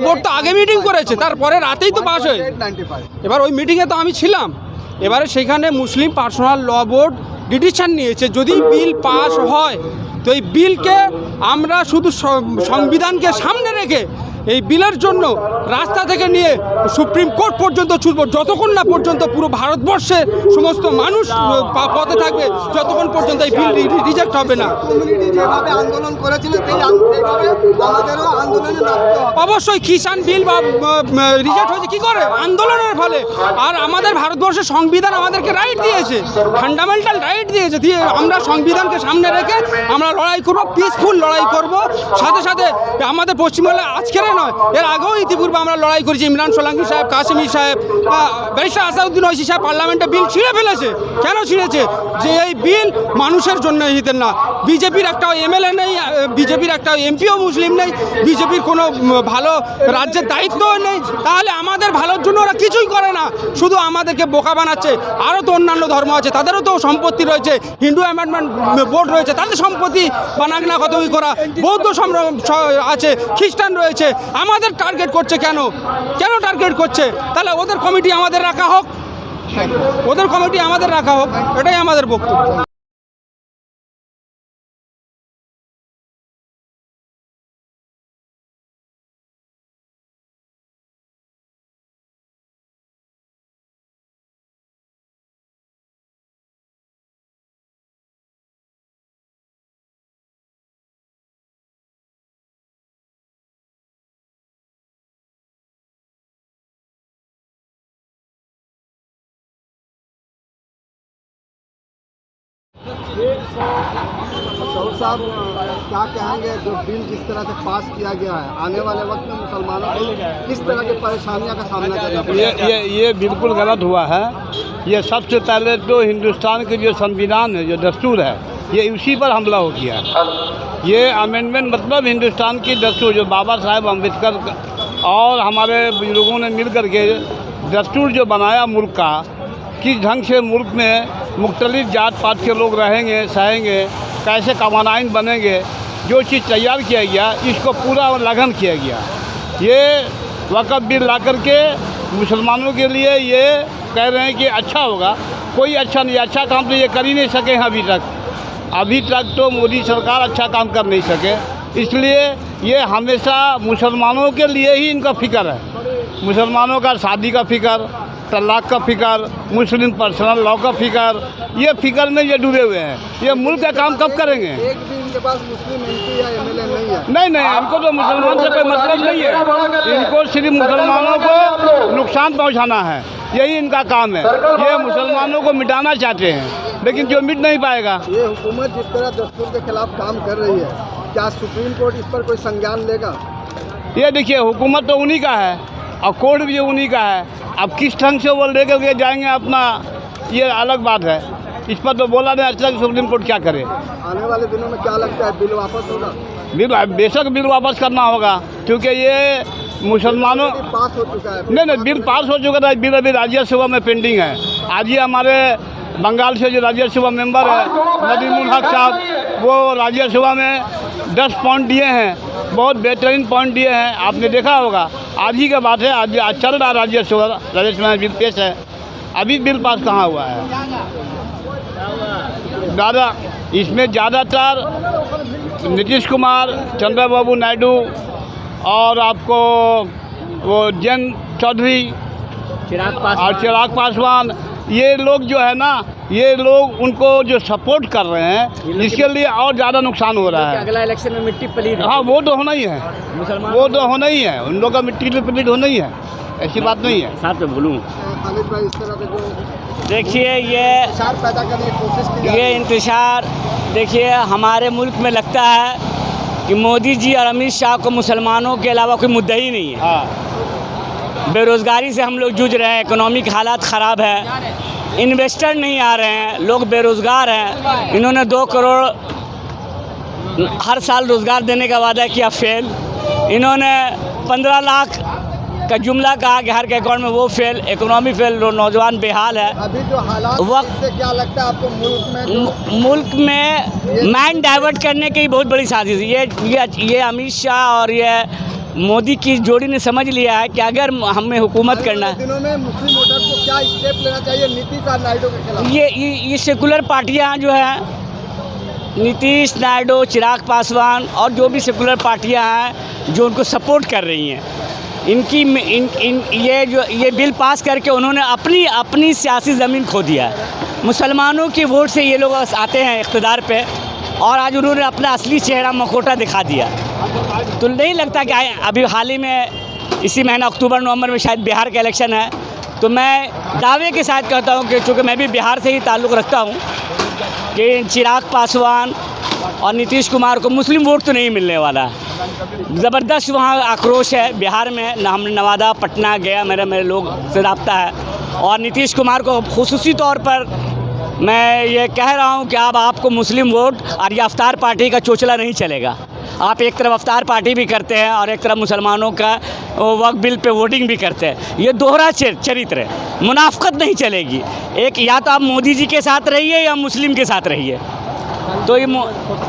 Board তো আগে meeting করেছে, তারপরে রাতেই তো পাস হয়েছে। এবার ওই মিটিংয়ে তো আমি ছিলাম। এবারে সেখানে মুসলিম পার্সোনাল ল বোর্ড ডিসিশন নিয়েছে যদি বিল পাস হয় তো এই বিলকে আমরা শুধু সংবিধানকে সামনে রেখে এই বিলের জন্য রাস্তা থেকে নিয়ে সুপ্রিম কোর্ট পর্যন্ত ছুটব, যতক্ষণ না পর্যন্ত পুরো ভারতবর্ষের সমস্ত মানুষ পথে থাকবে, যতক্ষণ পর্যন্ত এই বিল রিজেক্ট হবে না। আন্দোলন করেছিল অবশ্যই কিষাণ বিল বা রিজেক্ট হয়েছে কী করে? আন্দোলনের ফলে। আর আমাদের ভারতবর্ষের সংবিধান আমাদেরকে রাইট দিয়েছে, ফান্ডামেন্টাল রাইট দিয়েছে, দিয়ে আমরা সংবিধানকে সামনে রেখে আমরা লড়াই করব, পিসফুল লড়াই করব। সাথে সাথে আমাদের পশ্চিমবঙ্গে আজকের নয়, এর আগেও ইতিপূর্বে আমরা লড়াই করেছি। ইমরান সোলাঙ্কি সাহেব, কাশ্মীর সাহেব, ব্যারিস্টার আসাদুদ্দিন ওয়াইসি সাহেব পার্লামেন্টে বিল ছিঁড়ে ফেলেছে। কেন ছিঁড়েছে? যে এই বিল মানুষের জন্য হিতের না। বিজেপির একটা এমএলএ নেই, বিজেপির একটা এমপিও মুসলিম নেই, বিজেপির কোনো ভালো রাজ্যের দায়িত্বও নেই, তাহলে আমাদের ভালোর জন্য ওরা কিছুই করে না, শুধু আমাদেরকে বোকা বানাচ্ছে। আরও তো অন্যান্য ধর্ম আছে, তাদেরও তো সম্পত্তি রয়েছে, হিন্দু অ্যামেন্ডমেন্ট বোর্ড রয়েছে, তাদের সম্পত্তি বানাক না কতই করা, বৌদ্ধ আছে, খ্রিস্টান রয়েছে। আমাদের টার্গেট করছে কেন টার্গেট করছে? তাহলে ওদের কমিটি আমাদের রাখা হোক, এটাই আমাদের বক্তব্য। शौर साहब क्या कहेंगे जो बिल जिस तरह से पास किया गया है, आने वाले वक्त में मुसलमानों को किस तरह की परेशानियों का सामना करना पड़ेगा? ये बिल्कुल गलत हुआ है। ये सबसे पहले तो हिंदुस्तान के जो संविधान है, जो दस्तूर है, ये उसी पर हमला हो गया। ये अमेंडमेंट मतलब हिंदुस्तान की दस्तूर जो बाबा साहेब अम्बेडकर और हमारे बुजुर्गों ने मिल कर के दस्तूर जो बनाया मुल्क का, किस ढंग से मुल्क में मुख्तलिफ जात पात के लोग रहेंगे, सहेंगे, कैसे कवानीन बनेंगे, जो चीज़ तैयार किया गया इसको पूरा उल्लंघन किया गया। ये वक़्फ़ बिल ला करके मुसलमानों के लिए ये कह रहे हैं कि अच्छा होगा, कोई अच्छा नहीं, अच्छा काम तो ये कर ही नहीं सके हैं अभी तक तो मोदी सरकार अच्छा काम कर नहीं सके। इसलिए ये हमेशा मुसलमानों के लिए ही इनका फ़िक्र है, मुसलमानों का शादी का फ़िक्र, तलाक का फ़िक्र, मुस्लिम पर्सनल लॉ का फ़िक्र, ये फ़िक्र में ये डूबे हुए हैं। ये मुल्क का काम कब करेंगे? एक भी इनके पास मुस्लिम एमपी या एमएलए नहीं है। नहीं, इनको तो मुसलमान से कोई मतलब नहीं है, इनको सिर्फ मुसलमानों को नुकसान पहुंचाना है, यही इनका काम है। ये मुसलमानों को मिटाना चाहते हैं, लेकिन जो मिट नहीं पाएगा। ये हुकूमत जिस तरह दस्तूर के खिलाफ काम कर रही है, क्या सुप्रीम कोर्ट इस पर कोई संज्ञान लेगा? ये देखिए, हुकूमत तो उन्हीं का है और कोर्ट भी उन्हीं का है। अब किस ढंग से वो लेकर के जाएंगे अपना, ये अलग बात है। इस पर तो बोला नहीं अच्छा सुप्रीम कोर्ट क्या करे। आने वाले दिनों में क्या लगता है, बिल वापस होगा? बिल बेशक बिल वापस करना होगा, क्योंकि ये मुसलमानों पास हो चुका है। नहीं, बिल पास हो चुका था, बिल अभी राज्यसभा में पेंडिंग है। आज ही हमारे बंगाल से जो राज्यसभा मेंबर है नदीमुल हक साहब, वो राज्यसभा में 10 पॉइंट दिए हैं, बहुत बेहतरीन पॉइंट दिए हैं, आपने देखा होगा। आज ही का बात है, आज चल रहा राज्यसभा में बिल पेश है, अभी बिल पास कहाँ हुआ है दादा। इसमें ज़्यादातर नीतीश कुमार, चंद्रबाबू नायडू और आपको वो जैन चौधरी और चिराग पासवान, ये लोग जो है ना, ये लोग उनको जो सपोर्ट कर रहे हैं, इसके लिए और ज़्यादा नुकसान हो रहा है। अगला इलेक्शन में मिट्टी पलीद। हाँ, वो तो होना ही है, वो तो होना ही है, उन लोगों का मिट्टी पे पलीद होना ही है, ऐसी बात नहीं है। साथ में बोलूँ, खालिद भाई, इस तरह के जो देखिए ये इंतशार पैदा करने की कोशिश की, ये इंतशार देखिए हमारे मुल्क में लगता है कि मोदी जी और अमित शाह को मुसलमानों के अलावा कोई मुद्दा ही नहीं है। बेरोज़गारी से हम लोग जूझ रहे हैं, इकोनॉमिक हालात ख़राब है, इन्वेस्टर नहीं आ रहे हैं, लोग बेरोज़गार हैं। इन्होंने 2 करोड़ हर साल रोज़गार देने का वादा किया, फेल। इन्होंने 15 लाख का जुमला कहा कि हर के अकाउंट में, वो फेल, इकोनॉमी फेल, नौजवान बेहाल है। अभी जो हालात वक्त से क्या लगता है आपको मुल्क में माइंड डाइवर्ट करने की बहुत बड़ी साजिश। ये अमित शाह और ये मोदी की जोड़ी ने समझ लिया है कि अगर हमें हुकूमत करना है, दिनों में मुस्लिम वोटर को क्या स्टेप लेना चाहिए नीतीश और नायडू के खिलाफ? ये सेकुलर पार्टियां जो है, नीतीश, नायडू, चिराग पासवान और जो भी सेकुलर पार्टियां हैं जो उनको सपोर्ट कर रही हैं, ये बिल पास करके उन्होंने अपनी सियासी ज़मीन खो दिया है। मुसलमानों के वोट से ये लोग आते हैं इक़्तिदार पे और आज उन्होंने अपना असली चेहरा मखौटा दिखा दिया। तो नहीं लगता कि अभी हाल ही में इसी महीना अक्टूबर नवंबर में शायद बिहार का इलेक्शन है, तो मैं दावे के साथ कहता हूँ कि चूँकि मैं भी बिहार से ही ताल्लुक़ रखता हूँ कि चिराग पासवान और नीतीश कुमार को मुस्लिम वोट तो नहीं मिलने वाला है। ज़बरदस्त वहाँ आक्रोश है बिहार में, हमने नवादा, पटना गया, मेरे लोग से रब्ता है। और नीतीश कुमार को खुसूसी तौर पर मैं ये कह रहा हूँ कि अब आपको मुस्लिम वोट और ये अफ्तार पार्टी का चोचला नहीं चलेगा। आप एक तरफ अफ्तार पार्टी भी करते हैं और एक तरफ मुसलमानों का वक्फ बिल पे वोटिंग भी करते हैं। ये दोहरा चरित्र है, मुनाफकत नहीं चलेगी। एक या तो आप मोदी जी के साथ रहिए या मुस्लिम के साथ रहिए। तो ये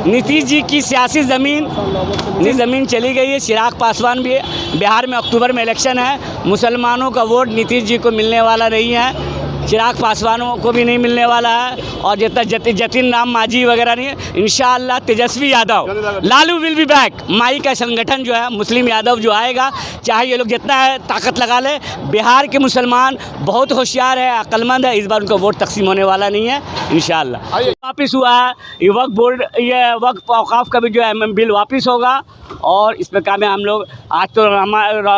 नीतीश जी की सियासी ज़मीन चली गई है। चिराग पासवान भी है। बिहार में अक्टूबर में इलेक्शन है, मुसलमानों का वोट नीतीश जी को मिलने वाला नहीं है, चिराग पासवानों को भी नहीं मिलने वाला है। और जितना जतिन राम मांझी वगैरह नहीं है, इंशाअल्लाह Tejashwi Yadav, Lalu will be back. माई का संगठन जो है, मुस्लिम यादव जो आएगा, चाहे ये लोग जितना है ताकत लगा ले, बिहार के मुसलमान बहुत होशियार है, अक्लमंद है, इस बार उनको वोट तकसीम होने वाला नहीं है इंशाअल्लाह। वापस हुआ है ये वक्फ बोर्ड, ये वक्फ औकाफ का भी जो है बिल वापस होगा। और इस प्रकार में हम लोग आज तो हमारा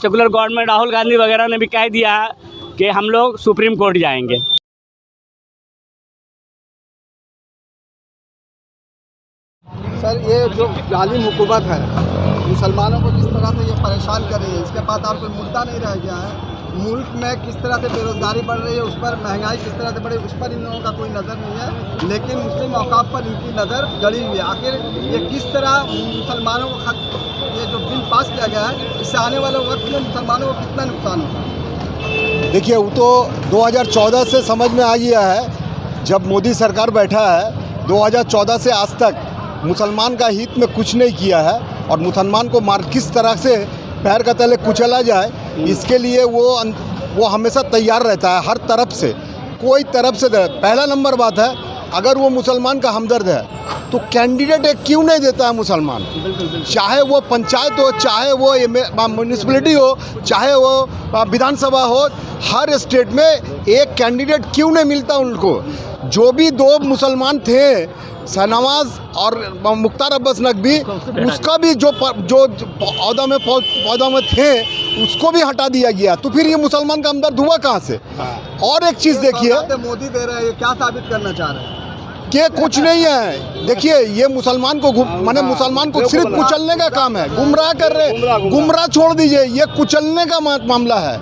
सेकुलर गवर्नमेंट राहुल गांधी वगैरह ने भी कह दिया है कि हम लोग सुप्रीम कोर्ट जाएंगे। सर, ये जो जालिम हुकूमत है मुसलमानों को जिस तरह से ये परेशान कर रही है, इसके बाद और कोई मुद्दा नहीं रह गया है। मुल्क में किस तरह से बेरोजगारी बढ़ रही है, उस पर महंगाई किस तरह से बढ़ी, उस पर इन लोगों का कोई नज़र नहीं है। लेकिन मुस्लिम औकाफ पर इनकी नज़र गड़ी हुई है। आखिर ये किस तरह मुसलमानों को ये जो बिल पास किया गया है, इससे आने वाले वक्त में मुसलमानों को कितना नुकसान होगा? देखिए, वो तो 2014 से समझ में आ गया है। जब मोदी सरकार बैठा है, 2014 से आज तक मुसलमान का हित में कुछ नहीं किया है और मुसलमान को मार किस तरह से पैर का तले कुचला जाए, इसके लिए वो हमेशा तैयार रहता है हर तरफ से, कोई तरफ से। पहला नंबर बात है, अगर वो मुसलमान का हमदर्द है तो कैंडिडेट एक क्यों नहीं देता है मुसलमान? चाहे वो पंचायत हो, चाहे वो म्यूनिसिपैलिटी हो, चाहे वो विधानसभा हो, हर स्टेट में एक कैंडिडेट क्यों नहीं मिलता उनको? जो भी दो मुसलमान थे, शाहनवाज और मुख्तार अब्बास नकवी, उसका भी जो पौधा में थे उसको भी हटा दिया गया। तो फिर ये मुसलमान का हमदर्द हुआ कहाँ से? और एक चीज़ देखिए, मोदी दे रहे हैं, क्या साबित करना चाह रहे हैं? कि कुछ नहीं है। देखिए, ये मुसलमान को माने मुसलमान को सिर्फ कुचलने का काम है, गुमराह कर रहे। गुमराह छोड़ दीजिए, ये कुचलने का मामला है।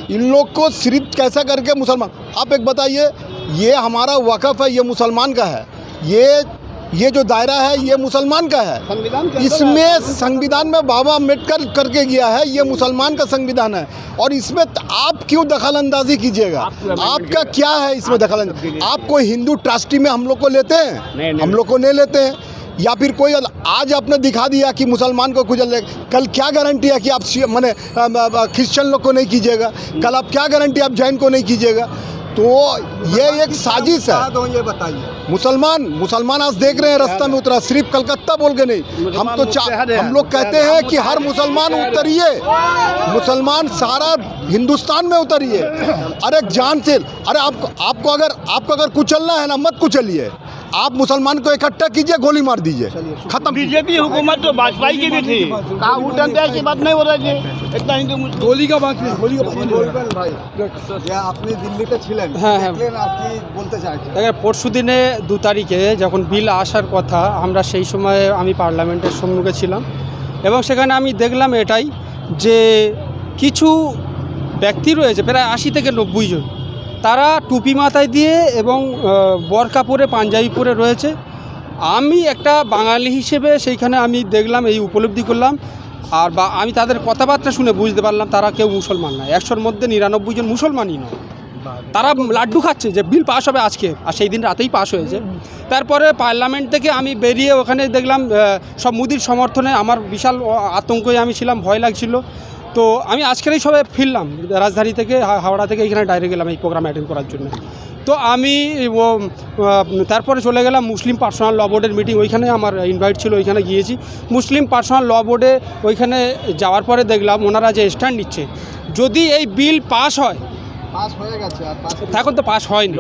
इन लोग को सिर्फ कैसा करके मुसलमान, आप एक बताइए, ये हमारा वक़्फ़ है, ये मुसलमान का है, ये जो दायरा है ये मुसलमान का है। इसमें संविधान में बाबा अम्बेडकर करके गया है, ये मुसलमान का संविधान है। और इसमें आप क्यों दखल अंदाजी कीजिएगा? आपका क्या है इसमें दखल अंदाजी? आप कोई हिंदू ट्रस्टी में हम लोग को लेते हैं? हम लोग को नहीं लेते हैं। या फिर कोई आज आपने दिखा दिया कि मुसलमान को कुचल, कल क्या गारंटी है कि आप माने क्रिश्चियन लोग को नहीं कीजिएगा? कल आप क्या गारंटी आप जैन को नहीं कीजिएगा? तो ये एक साजिश है। ये बताइए, मुसलमान आज देख रहे हैं रास्ता में उतरा, सिर्फ कलकत्ता बोल के नहीं। हम लोग कहते हैं कि हर मुसलमान उतरिए, मुसलमान सारा हिंदुस्तान में उतरिए। अरे जान से, अरे आपको अगर कुचलना है ना, मत कुचलिए। आप मुसलमान को इकट्ठा कीजिए, गोली मार दीजिए, खत्म। बीजेपी हुकूमत तो वाजपेयी की भी थी, कहा उठन की बात नहीं हो रही है, इतना हिंदू गोली का बात नहीं, गोली का भाई আপনি দিল্লিতে ছিলেন, দেখলেন, আপনি বলতে চাইছেন? পরশু দিনে 2 তারিখে যখন বিল আসার কথা, আমরা সেই সময় আমি পার্লামেন্টের সম্মুখে ছিলাম এবং সেখানে আমি দেখলাম এটাই যে কিছু ব্যক্তি রয়েছে প্রায় 80 থেকে 90 জন, তারা টুপি মাথায় দিয়ে এবং বরকা পরে পাঞ্জাবি পরে রয়েছে। আমি একটা বাঙালি হিসেবে সেইখানে আমি দেখলাম, এই উপলব্ধি করলাম। আর আমি তাদের কথাবার্তা শুনে বুঝতে পারলাম তারা কেউ মুসলমান নয়। 100-র মধ্যে 99 জন মুসলমানই নয়। তারা লাড্ডু খাচ্ছে যে বিল পাস হবে আজকে, আর সেই দিন রাতেই পাস হয়েছে। তারপরে পার্লামেন্ট থেকে আমি বেরিয়ে ওখানে দেখলাম সব মোদির সমর্থনে, আমার বিশাল আতঙ্কে আমি ছিলাম, ভয় লাগছিল। তো আমি আজকেরই সবে ফিরলাম রাজধানী থেকে, হাওড়া থেকে এখানে ডাইরেক্ট গেলাম এই প্রোগ্রাম অ্যাটেন্ড করার জন্য। তো আমি তারপরে চলে গেলাম মুসলিম পার্সোনাল ল বোর্ডের মিটিং, ওইখানে আমার ইনভাইট ছিল, ওইখানে গিয়েছি। মুসলিম পার্সোনাল ল বোর্ডে ওইখানে যাওয়ার পরে দেখলাম ওনারা যে স্ট্যান্ড নিচ্ছে, যদি এই বিল পাস হয়, पास होएगा, এখন তো পাস হয়নি।